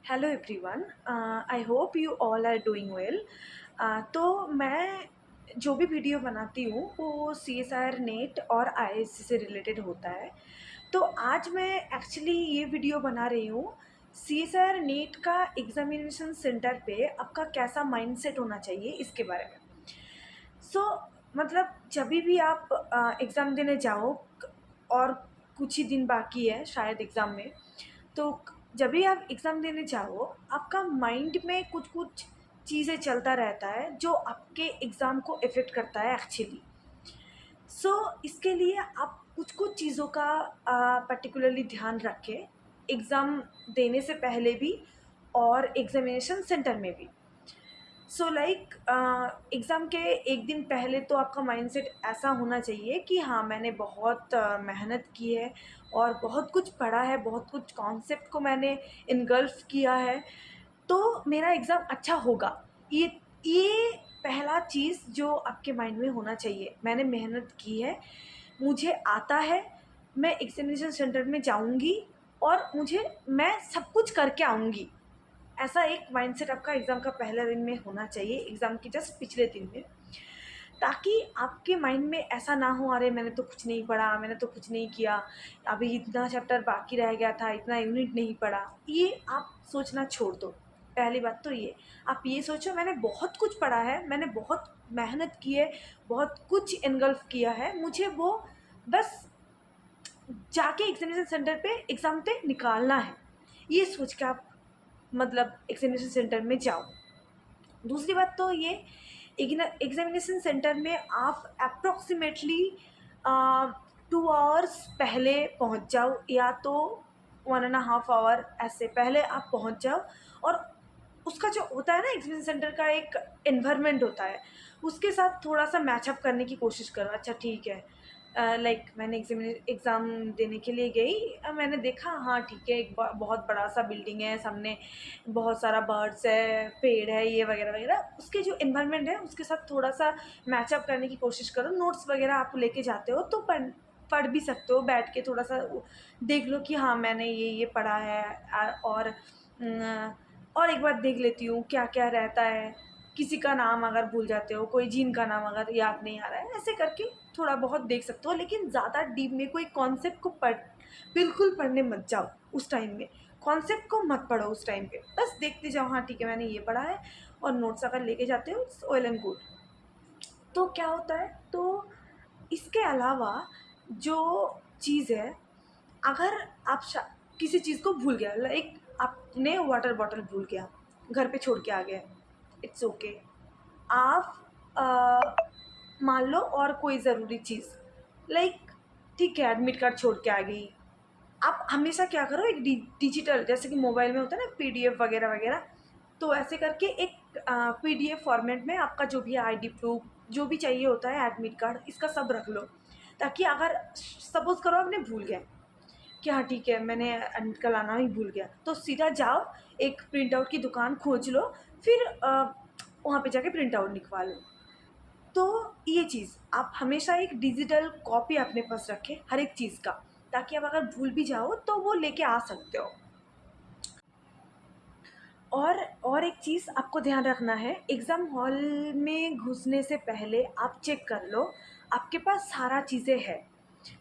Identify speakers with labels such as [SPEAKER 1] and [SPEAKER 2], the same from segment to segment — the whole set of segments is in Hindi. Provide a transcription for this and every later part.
[SPEAKER 1] Hello everyone, I hope you all are doing well. तो मैं जो भी वीडियो बनाती हूँ वो सी एस आर नेट और आई एस सी से रिलेटेड होता है। तो आज मैं एक्चुअली ये वीडियो बना रही हूँ सी एस आर नेट का एग्जामिनेशन सेंटर पे आपका कैसा माइंडसेट होना चाहिए इसके बारे में। मतलब जब भी आप एग्ज़ाम देने जाओ और कुछ ही दिन बाकी है शायद एग्ज़ाम में, तो जब भी आप एग्ज़ाम देने जाओ आपका माइंड में कुछ कुछ चीज़ें चलता रहता है जो आपके एग्ज़ाम को इफ़ेक्ट करता है एक्चुअली। इसके लिए आप कुछ कुछ चीज़ों का पर्टिकुलरली ध्यान रखें एग्ज़ाम देने से पहले भी और एग्ज़ामिनेशन सेंटर में भी। एग्ज़ाम के एक दिन पहले तो आपका माइंडसेट ऐसा होना चाहिए कि हाँ, मैंने बहुत मेहनत की है और बहुत कुछ पढ़ा है, बहुत कुछ कॉन्सेप्ट को मैंने इनगल्फ किया है, तो मेरा एग्ज़ाम अच्छा होगा। ये पहला चीज़ जो आपके माइंड में होना चाहिए। मैंने मेहनत की है, मुझे आता है, मैं एग्ज़ामिनेशन सेंटर में जाऊँगी और मैं सब कुछ करके आऊँगी। ऐसा एक माइंडसेट आपका एग्ज़ाम का पहले दिन में होना चाहिए, एग्ज़ाम के जस्ट पिछले दिन में, ताकि आपके माइंड में ऐसा ना हो, अरे मैंने तो कुछ नहीं पढ़ा, मैंने तो कुछ नहीं किया, अभी इतना चैप्टर बाकी रह गया था, इतना यूनिट नहीं पढ़ा। ये आप सोचना छोड़ दो। पहली बात तो ये, आप ये सोचो मैंने बहुत कुछ पढ़ा है, मैंने बहुत मेहनत की है, बहुत कुछ इनगल्फ किया है, मुझे वो बस जाके एग्ज़ामिनेशन सेंटर पे एग्ज़ाम पे निकालना है। ये सोच के आप एग्ज़ामिनेशन सेंटर में जाओ। दूसरी बात तो ये, एग्ज़ामिनेशन सेंटर में आप अप्रॉक्सीमेटली 2 आवर्स पहले पहुंच जाओ, या तो 1.5 आवर ऐसे पहले आप पहुंच जाओ। और उसका जो होता है ना एग्ज़ामिनेशन सेंटर का एक एनवायरनमेंट होता है, उसके साथ थोड़ा-सा मैच अप करने की कोशिश करो। अच्छा ठीक है, मैंने एग्ज़ाम देने के लिए गई, मैंने देखा हाँ ठीक है, एक बहुत बड़ा-सा बिल्डिंग है, सामने बहुत सारा बर्ड्स है, पेड़ है, ये वगैरह-वगैरह। उसके जो एनवायरनमेंट है उसके साथ थोड़ा-सा मैच अप करने की कोशिश करो। नोट्स वगैरह आप लेके जाते हो तो पढ़ भी सकते हो, बैठ के थोड़ा-सा देख लो कि हाँ, मैंने ये पढ़ा है। और एक बार देख लेती हूँ क्या-क्या रहता है। किसी का नाम अगर भूल जाते हो, कोई झील का नाम अगर याद नहीं आ रहा है, ऐसे करके थोड़ा बहुत देख सकते हो, लेकिन ज़्यादा डीप में कोई कॉन्सेप्ट को बिल्कुल पढ़ने मत जाओ उस टाइम में। कॉन्सेप्ट को मत पढ़ो उस टाइम पे, बस देखते जाओ, हाँ ठीक है मैंने ये पढ़ा है, और नोट्स अगर लेके जाते हो इट्स वेल एंड गुड। तो क्या होता है, तो इसके अलावा जो चीज़ है, अगर आप किसी चीज़ को भूल गया, लाइक आपने वाटर बॉटल भूल गया, घर पे छोड़ के आ गए, इट्स ओके। आप मान लो और कोई ज़रूरी चीज़, लाइक ठीक है एडमिट कार्ड छोड़ के आ गई, आप हमेशा क्या करो, एक डिजिटल जैसे कि मोबाइल में होता है ना पीडीएफ वगैरह वगैरह, तो ऐसे करके एक पीडीएफ फॉर्मेट में आपका जो भी आईडी प्रूफ जो भी चाहिए होता है, एडमिट कार्ड, इसका सब रख लो, ताकि अगर सपोज़ करो आपने भूल गया कि हाँ ठीक है मैंने एडमिट कार्ड लाना ही भूल गया, तो सीधा जाओ, एक प्रिंट आउट की दुकान खोज लो, फिर वहाँ पे जाके प्रिंट आउट निकलवा लो। तो ये चीज़ आप हमेशा एक डिजिटल कॉपी अपने पास रखें हर एक चीज़ का, ताकि आप अगर भूल भी जाओ तो वो लेके आ सकते हो। और एक चीज़ आपको ध्यान रखना है, एग्ज़ाम हॉल में घुसने से पहले आप चेक कर लो आपके पास सारा चीज़ें है,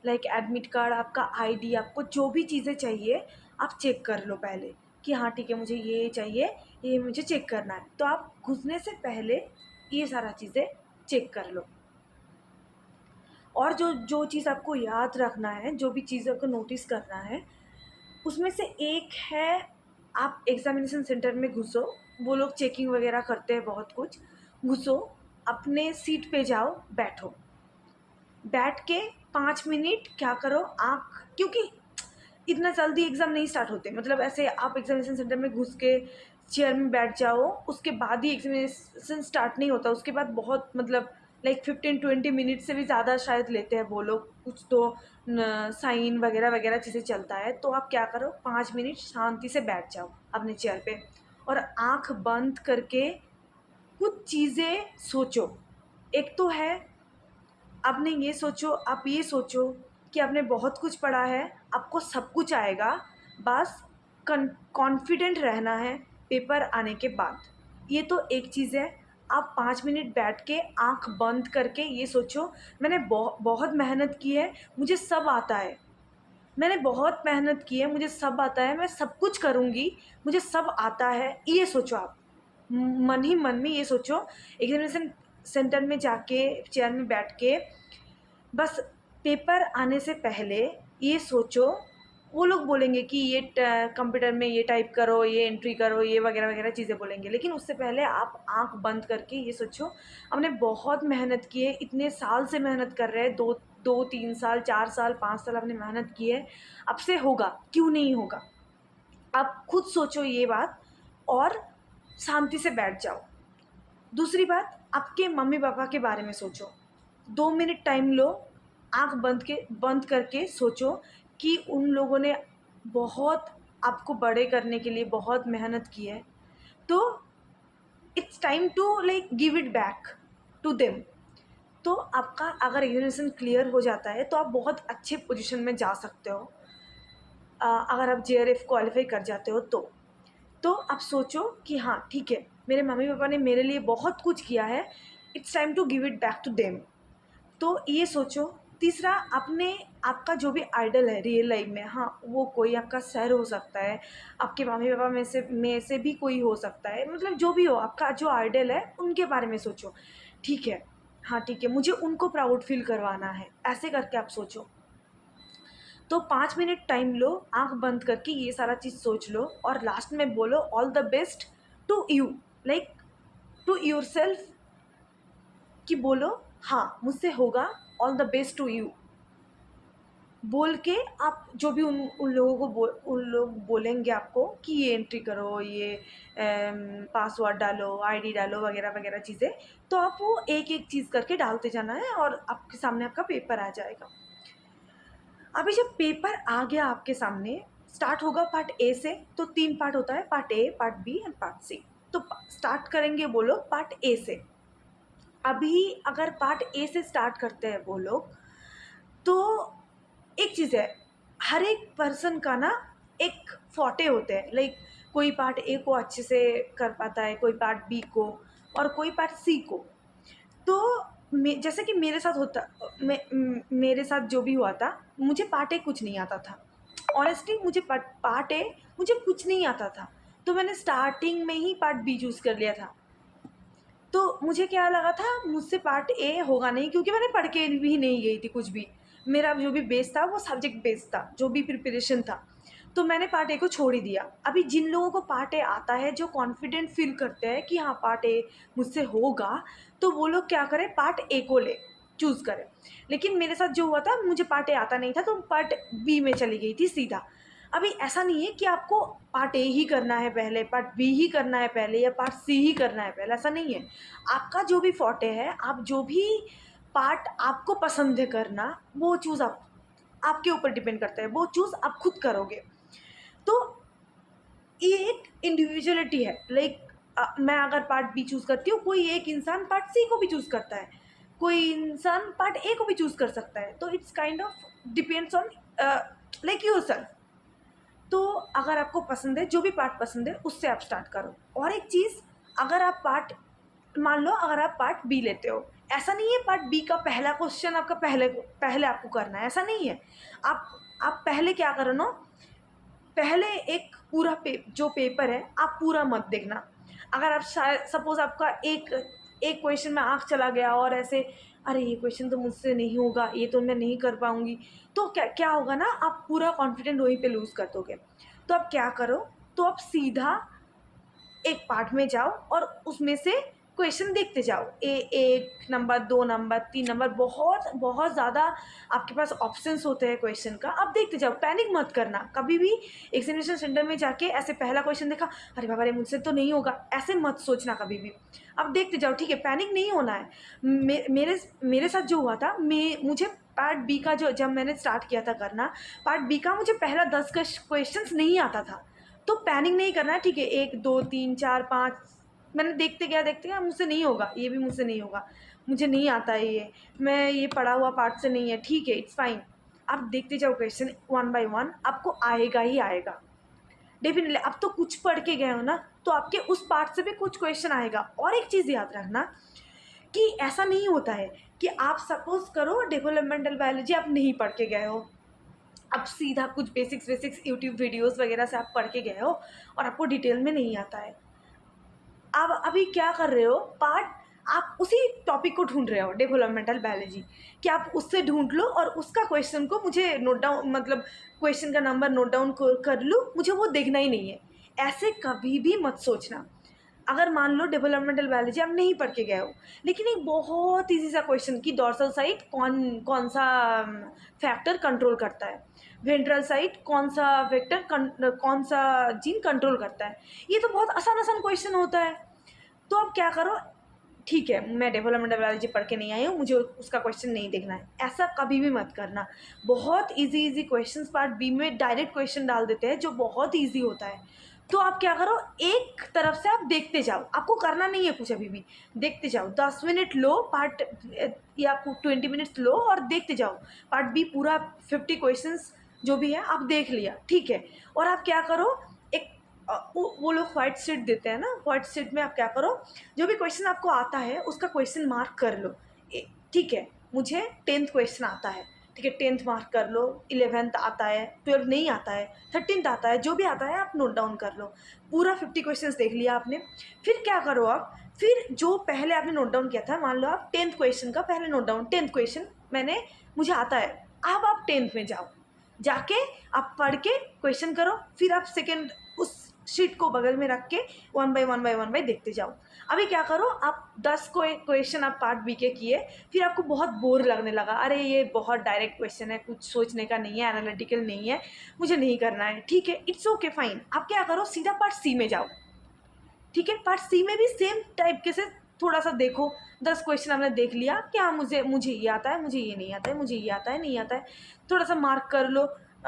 [SPEAKER 1] लाइक एडमिट कार्ड, आपका आईडी, आपको जो भी चीज़ें चाहिए आप चेक कर लो पहले कि हाँ ठीक है मुझे ये चाहिए, ये मुझे चेक करना है। तो आप घुसने से पहले ये सारा चीज़ें चेक कर लो। और जो जो चीज़ आपको याद रखना है, जो भी चीज़ आपको नोटिस करना है, उसमें से एक है, आप एग्ज़ामिनेशन सेंटर में घुसो, वो लोग चेकिंग वगैरह करते हैं बहुत कुछ, घुसो, अपने सीट पे जाओ, बैठो, बैठ के 5 मिनट क्या करो, आँख, क्योंकि इतना जल्दी एग्ज़ाम नहीं स्टार्ट होते, मतलब ऐसे आप एग्ज़ामिनेशन सेंटर में घुस के चेयर में बैठ जाओ उसके बाद ही एग्ज़ामिनेशन स्टार्ट नहीं होता, उसके बाद बहुत लाइक 15-20 मिनट से भी ज़्यादा शायद लेते हैं वो लोग, कुछ तो साइन वगैरह वगैरह चीज़ें चलता है। तो आप क्या करो, 5 मिनट शांति से बैठ जाओ अपने चेयर पे और आँख बंद करके कुछ चीज़ें सोचो। एक तो है, आपने ये सोचो, आप ये सोचो कि आपने बहुत कुछ पढ़ा है, आपको सब कुछ आएगा, बस कॉन्फिडेंट रहना है पेपर आने के बाद। ये तो एक चीज़ है। आप 5 मिनट बैठ के आँख बंद करके ये सोचो, मैंने बहुत मेहनत की है, मुझे सब आता है। मैंने बहुत मेहनत की है, मुझे सब आता है, मैं सब कुछ करूँगी, मुझे सब आता है, ये सोचो आप। मन ही मन में ये सोचो, एग्ज़ामिनेशन सेंटर में जाके चेयर में बैठ के बस पेपर आने से पहले ये सोचो, वो लोग बोलेंगे कि ये कंप्यूटर में ये टाइप करो, ये एंट्री करो, ये वगैरह वगैरह चीज़ें बोलेंगे, लेकिन उससे पहले आप आँख बंद करके ये सोचो, हमने बहुत मेहनत की है, इतने साल से मेहनत कर रहे हैं, 2-3 साल, 4 साल, 5 साल हमने मेहनत की है, अब से होगा, क्यों नहीं होगा? आप खुद सोचो ये बात और शांति से बैठ जाओ। दूसरी बात, आपके मम्मी-पापा के बारे में सोचो। 2 मिनट टाइम लो, आँख बंद करके सोचो कि उन लोगों ने बहुत आपको बड़े करने के लिए बहुत मेहनत की है। तो it's time to like give it back to them. तो आपका अगर एग्ज़ामिनेशन क्लियर हो जाता है तो आप बहुत अच्छे पोज़ीशन में जा सकते हो। अगर आप जेआरएफ क्वालीफाई कर जाते हो तो। तो आप सोचो कि हाँ, ठीक है, मेरे मम्मी-पापा ने मेरे लिए बहुत कुछ किया है, it's time to give it back to them. तो ये सोचो। तीसरा, अपने आपका जो भी आइडल है रियल लाइफ में, हाँ, वो कोई आपका सर हो सकता है, आपके मम्मी-पापा में से भी कोई हो सकता है, मतलब जो भी हो, आपका जो आइडल है, उनके बारे में सोचो। ठीक है, हाँ, ठीक है, मुझे उनको प्राउड फ़ील करवाना है, ऐसे करके आप सोचो। तो 5 मिनट टाइम लो, आँख बंद करके ये सारा चीज़ सोच लो और लास्ट में बोलो all the best to you, like to yourself, कि बोलो हाँ, मुझसे होगा, all the best to you. बोल के आप जो भी उन लोगों को उन लोग बोलेंगे आपको कि ये एंट्री करो, ये पासवर्ड डालो, आईडी डालो, वगैरह वगैरह चीज़ें, तो आप वो एक-एक चीज़ करके डालते जाना है और आपके सामने आपका पेपर आ जाएगा। अभी जब पेपर आ गया आपके सामने, स्टार्ट होगा पार्ट ए से, तो 3 पार्ट होता है, part A, part B and part C. तो स्टार्ट करेंगे वो लोग पार्ट ए से। अभी अगर पार्ट ए से स्टार्ट करते हैं वो लोग, तो एक चीज़ है, हर एक पर्सन का ना एक फ़ॉर्टे होते हैं, लाइक कोई पार्ट ए को अच्छे से कर पाता है, कोई पार्ट बी को और कोई पार्ट सी को। तो जैसे कि मेरे साथ होता, मेरे साथ जो भी हुआ था, मुझे पार्ट ए कुछ नहीं आता था। ऑनेस्टली मुझे पार्ट ए मुझे कुछ नहीं आता था, तो मैंने स्टार्टिंग में ही पार्ट बी चूज़ कर लिया था। तो मुझे क्या लगा था, मुझसे पार्ट ए होगा नहीं, क्योंकि मैंने पढ़ के भी नहीं गई थी कुछ भी। मेरा जो भी बेस था वो सब्जेक्ट बेस्ड था, जो भी प्रिपरेशन था। तो मैंने पार्ट ए को छोड़ ही दिया। अभी जिन लोगों को पार्ट ए आता है, जो कॉन्फिडेंट फ़ील करते हैं कि हाँ, पार्ट ए मुझसे होगा, तो वो लोग क्या करें, पार्ट ए को चूज़ करें। लेकिन मेरे साथ जो हुआ था, मुझे पार्ट ए आता नहीं था, तो पार्ट बी में चली गई थी सीधा। अभी ऐसा नहीं है कि आपको पार्ट ए ही करना है पहले, पार्ट बी ही करना है पहले या पार्ट सी ही करना है पहले, ऐसा नहीं है। आपका जो भी फ़ॉर्टे है, आप जो भी पार्ट आपको पसंद है करना, वो चूज़ आपके ऊपर डिपेंड करता है, वो चूज़ आप खुद करोगे। तो ये एक इंडिविजुअलिटी है, लाइक मैं अगर पार्ट बी चूज़ करती हूँ, कोई एक इंसान पार्ट सी को भी चूज़ करता है, कोई इंसान पार्ट ए को भी चूज़ कर सकता है। तो it's kind of depends on like yourself. तो अगर आपको पसंद है, जो भी पार्ट पसंद है, उससे आप स्टार्ट करो। और एक चीज़, अगर आप पार्ट मान लो अगर आप पार्ट बी लेते हो, ऐसा नहीं है पार्ट बी का पहला क्वेश्चन आपका पहले आपको करना है, ऐसा नहीं है। आप पहले क्या करो ना, पहले एक पूरा जो पेपर है, आप पूरा मत देखना। अगर आप शायद सपोज़ आपका एक एक क्वेश्चन में आँख चला गया और ऐसे, अरे ये क्वेश्चन तो मुझसे नहीं होगा, ये तो मैं नहीं कर पाऊँगी, तो क्या क्या होगा ना, आप पूरा कॉन्फिडेंट वहीं पे लूज़ कर दोगे। तो आप क्या करो, तो आप सीधा एक पार्ट में जाओ और उसमें से क्वेश्चन देखते जाओ। 1 नंबर, 2 नंबर, 3 नंबर, बहुत बहुत ज़्यादा आपके पास ऑप्शंस होते हैं क्वेश्चन का, आप देखते जाओ, पैनिक मत करना। कभी भी एग्ज़ामिनेशन सेंटर में जाके ऐसे पहला क्वेश्चन देखा, अरे बाबा रे मुझसे तो नहीं होगा, ऐसे मत सोचना कभी भी। आप देखते जाओ, ठीक है, पैनिक नहीं होना है। मेरे साथ जो हुआ था, मुझे पार्ट बी का जो जब मैंने स्टार्ट किया था करना, पार्ट बी का मुझे पहला 10 क्वेश्चंस नहीं आता था। तो पैनिक नहीं करना है, ठीक है, 1, 2, 3, 4, 5 मैंने देखते गया, मुझसे नहीं होगा, ये भी मुझसे नहीं होगा, मुझे नहीं आता है ये, मैं ये पढ़ा हुआ पार्ट से नहीं है, ठीक है, इट्स फाइन। आप देखते जाओ क्वेश्चन वन बाय वन, आपको आएगा ही आएगा। डेफिनेटली अब तो कुछ पढ़ के गए हो ना, तो आपके उस पार्ट से भी कुछ क्वेश्चन आएगा। और एक चीज़ याद रखना कि ऐसा नहीं होता है कि आप सपोज़ करो डेवलपमेंटल बायोलॉजी आप नहीं पढ़ के गए हो, अब सीधा कुछ बेसिक्स बेसिक्स यूट्यूब वीडियोस वगैरह से आप पढ़ के गए हो और आपको डिटेल में नहीं आता है। आप अभी क्या कर रहे हो, पार्ट आप उसी टॉपिक को ढूंढ रहे हो डेवलपमेंटल बायोलॉजी, कि आप उससे ढूंढ लो और उसका क्वेश्चन को मुझे नोट डाउन, मतलब क्वेश्चन का नंबर नोट डाउन कर लूँ, मुझे वो देखना ही नहीं है। ऐसे कभी भी मत सोचना। अगर मान लो डेवलपमेंटल बायोलॉजी आप नहीं पढ़ के गए हो, लेकिन एक बहुत ईजी सा क्वेश्चन कि डोर्सल साइड कौन कौन सा फैक्टर कंट्रोल करता है, वेंट्रल साइड कौन सा वेक्टर कौन सा जीन कंट्रोल करता है, ये तो बहुत आसान आसान क्वेश्चन होता है। तो आप क्या करो, ठीक है मैं डेवलपमेंटल बायोलॉजी पढ़ के नहीं आई हूँ, मुझे उसका क्वेश्चन नहीं देखना है, ऐसा कभी भी मत करना। बहुत easy easy questions part B में डायरेक्ट क्वेश्चन डाल देते हैं जो बहुत इजी होता है। तो आप क्या करो, एक तरफ से आप देखते जाओ, आपको करना नहीं है कुछ, अभी भी देखते जाओ, 10 मिनट लो पार्ट या 20 मिनट्स लो और देखते जाओ पार्ट बी पूरा 50 क्वेश्चंस जो भी है आप देख लिया, ठीक है। और आप क्या करो, एक वो लोग व्हाइट शीट देते हैं ना, व्हाइट शीट में आप क्या करो, जो भी क्वेश्चन आपको आता है उसका क्वेश्चन मार्क कर लो। ठीक है, मुझे 10th क्वेश्चन आता है, ठीक है 10th मार्क कर लो, 11th आता है, 12th नहीं आता है, 13th आता है, जो भी आता है आप नोट डाउन कर लो। पूरा 50 क्वेश्चन देख लिया आपने। फिर क्या करो आप, फिर जो पहले आपने नोट डाउन किया था, मान लो आप 10th क्वेश्चन का पहले नोट डाउन, 10th क्वेश्चन मैंने मुझे आता है, अब आप 10th में जाओ, जाके आप पढ़ के क्वेश्चन करो, फिर आप सेकेंड उस शीट को बगल में रख के वन बाय देखते जाओ। अभी क्या करो, आप 10 को एक क्वेश्चन आप पार्ट बी के किए, फिर आपको बहुत बोर लगने लगा, अरे ये बहुत डायरेक्ट क्वेश्चन है, कुछ सोचने का नहीं है, एनालिटिकल नहीं है, मुझे नहीं करना है, ठीक है इट्स ओके फाइन। आप क्या करो, सीधा पार्ट सी में जाओ, ठीक है पार्ट सी में भी सेम टाइप के से थोड़ा सा देखो, 10 क्वेश्चन आपने देख लिया कि हाँ मुझे ये आता है, मुझे ये नहीं आता है, मुझे ये आता है नहीं आता है, थोड़ा सा मार्क कर लो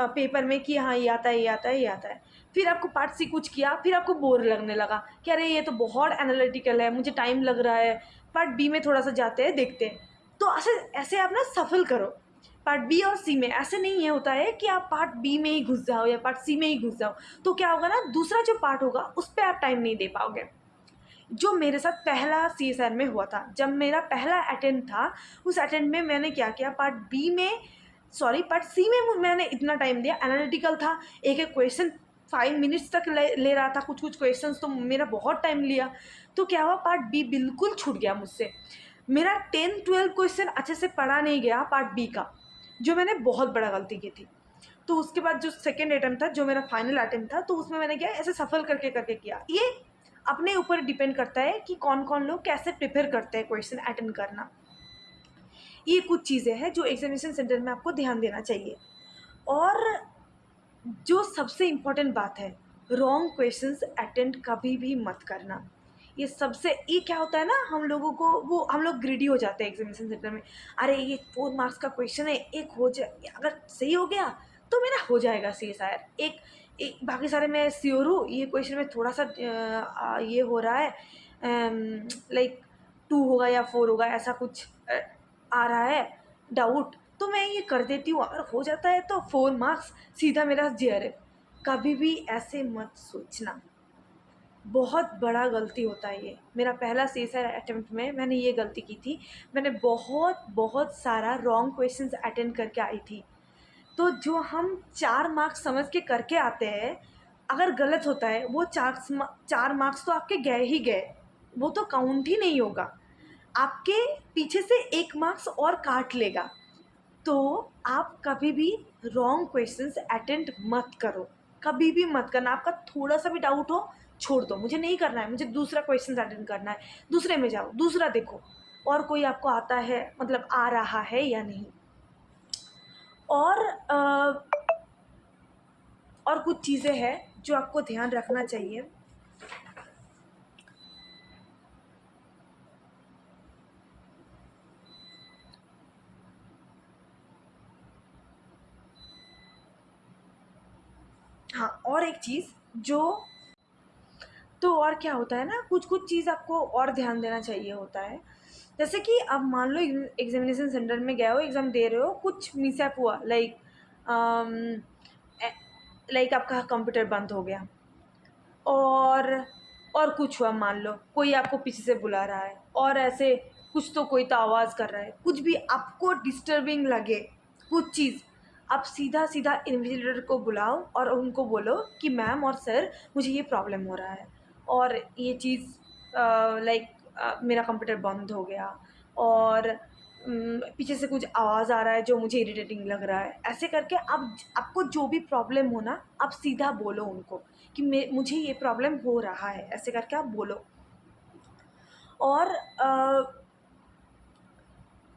[SPEAKER 1] पेपर में कि हाँ ये आता है ये आता है ये आता है। फिर आपको पार्ट सी कुछ किया, फिर आपको बोर लगने लगा कि अरे ये तो बहुत एनालिटिकल है, मुझे टाइम लग रहा है, पार्ट बी में थोड़ा सा जाते हैं देखते हैं। तो ऐसे ऐसे आप ना सफल करो पार्ट बी और सी में, ऐसे नहीं है होता है कि आप पार्ट बी में ही घुस जाओ या पार्ट सी में ही घुस जाओ, तो क्या होगा ना, दूसरा जो पार्ट होगा उस पर आप टाइम नहीं दे पाओगे। जो मेरे साथ पहला CSR में हुआ था, जब मेरा पहला अटेम्प्ट था, उस अटेम्प्ट में मैंने क्या किया, पार्ट बी में सॉरी पार्ट सी में मैंने इतना टाइम दिया, एनालिटिकल था, एक एक क्वेश्चन 5 मिनट्स तक ले रहा था, कुछ कुछ क्वेश्चन तो मेरा बहुत टाइम लिया। तो क्या हुआ, पार्ट बी बिल्कुल छूट गया मुझसे, मेरा 10-12 क्वेश्चन अच्छे से पढ़ा नहीं गया पार्ट बी का, जो मैंने बहुत बड़ा गलती की थी। तो उसके बाद जो सेकेंड अटेम्प्ट था, जो मेरा फाइनल अटेम्प्ट था, तो उसमें मैंने क्या ऐसे सफल करके करके किया। ये अपने ऊपर डिपेंड करता है कि कौन कौन लोग कैसे प्रिपेयर करते हैं क्वेश्चन अटेंड करना। ये कुछ चीज़ें हैं जो एग्जामिनेशन सेंटर में आपको ध्यान देना चाहिए। और जो सबसे इम्पोर्टेंट बात है, रॉन्ग क्वेश्चंस अटेंड कभी भी मत करना। ये सबसे, ये क्या होता है ना, हम लोगों को वो हम लोग ग्रीडी हो जाते हैं एग्जामिनेशन सेंटर में, अरे ये 4 मार्क्स का क्वेश्चन है, एक हो जाए, अगर सही हो गया तो मेरा हो जाएगा CSIR, एक बाकी सारे मैं श्योर हूँ, ये क्वेश्चन में थोड़ा सा ये हो रहा है, लाइक 2 होगा या 4 होगा, ऐसा कुछ आ रहा है डाउट, तो मैं ये कर देती हूँ, अगर हो जाता है तो 4 मार्क्स सीधा मेरा JRF। कभी भी ऐसे मत सोचना, बहुत बड़ा गलती होता है ये। मेरा पहला CSIR अटेम्प्ट में मैंने ये गलती की थी, मैंने बहुत बहुत सारा रॉन्ग क्वेश्चंस अटेंड करके आई थी। तो जो हम 4 मार्क्स समझ के करके आते हैं, अगर गलत होता है वो 4 मार्क्स तो आपके गए ही गए, वो तो काउंट ही नहीं होगा, आपके पीछे से 1 मार्क्स और काट लेगा। तो आप कभी भी रॉन्ग क्वेश्चंस अटेम्प्ट मत करो, कभी भी मत करना। आपका थोड़ा सा भी डाउट हो, छोड़ दो, मुझे नहीं करना है, मुझे दूसरा क्वेश्चन अटेंड करना है, दूसरे में जाओ, दूसरा देखो और कोई आपको आता है, मतलब आ रहा है या नहीं। और और कुछ चीज़ें हैं जो आपको ध्यान रखना चाहिए। हाँ, और एक चीज़ जो, तो और क्या होता है ना, कुछ कुछ चीज़ आपको और ध्यान देना चाहिए होता है। जैसे कि अब मान लो एग्जामिनेशन सेंटर में गए हो, एग्ज़ाम दे रहे हो, कुछ मिसअप हुआ, लाइक आपका कंप्यूटर बंद हो गया, और कुछ हुआ, मान लो कोई आपको पीछे से बुला रहा है और ऐसे कुछ तो कोई तो आवाज़ कर रहा है, कुछ भी आपको डिस्टर्बिंग लगे कुछ चीज़, आप सीधा सीधा इन्विजिलेटर को बुलाओ और उनको बोलो कि मैम और सर मुझे ये प्रॉब्लम हो रहा है और ये चीज़ लाइक मेरा कंप्यूटर बंद हो गया और पीछे से कुछ आवाज़ आ रहा है जो मुझे इरिटेटिंग लग रहा है। ऐसे करके आप आपको जो भी प्रॉब्लम हो ना, आप सीधा बोलो उनको कि मुझे ये प्रॉब्लम हो रहा है, ऐसे करके आप बोलो। और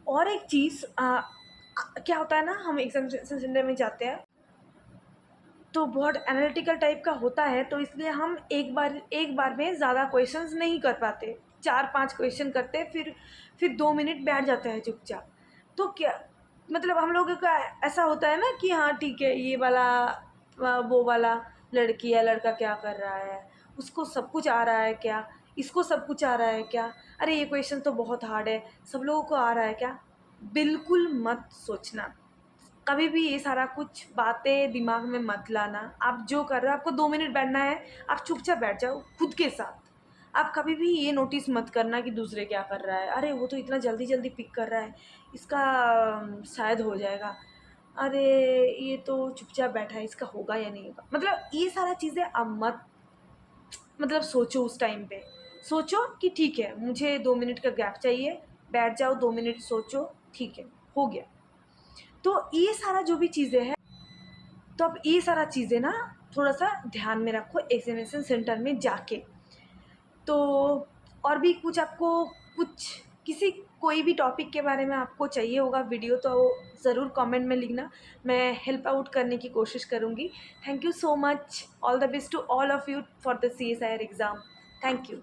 [SPEAKER 1] और एक चीज़ क्या होता है ना, हम एग्ज़ाम सेंटर में जाते हैं तो बहुत एनालिटिकल टाइप का होता है, तो इसलिए हम एक बार में ज़्यादा क्वेश्चंस नहीं कर पाते, 4-5 क्वेश्चन करते फिर 2 मिनट बैठ जाते हैं चुपचाप। तो क्या मतलब हम लोगों का ऐसा होता है ना कि हाँ ठीक है, ये वाला वो वाला लड़की या लड़का क्या कर रहा है, उसको सब कुछ आ रहा है क्या, इसको सब कुछ आ रहा है क्या, अरे ये क्वेश्चन तो बहुत हार्ड है, सब लोगों को आ रहा है क्या। बिल्कुल मत सोचना, कभी भी ये सारा कुछ बातें दिमाग में मत लाना। आप जो कर रहे हो, आपको 2 मिनट बैठना है, आप चुपचाप बैठ जाओ खुद के साथ। आप कभी भी ये नोटिस मत करना कि दूसरे क्या कर रहा है, अरे वो तो इतना जल्दी जल्दी पिक कर रहा है, इसका शायद हो जाएगा, अरे ये तो चुपचाप बैठा है, इसका होगा या नहीं होगा। मतलब ये सारा चीज़ें अब मत मतलब सोचो, उस टाइम पे सोचो कि ठीक है मुझे 2 मिनट का गैप चाहिए, बैठ जाओ 2 मिनट सोचो, ठीक है हो गया। तो ये सारा जो भी चीज़ें हैं, तो अब ये सारा चीज़ें ना थोड़ा सा ध्यान में रखो एग्जामिनेशन सेंटर में जाके। तो और भी कुछ आपको कुछ किसी कोई भी टॉपिक के बारे में आपको चाहिए होगा वीडियो, तो ज़रूर कमेंट में लिखना, मैं हेल्प आउट करने की कोशिश करूँगी। Thank you so much, all the best to all of you for the CSIR exam. Thank you.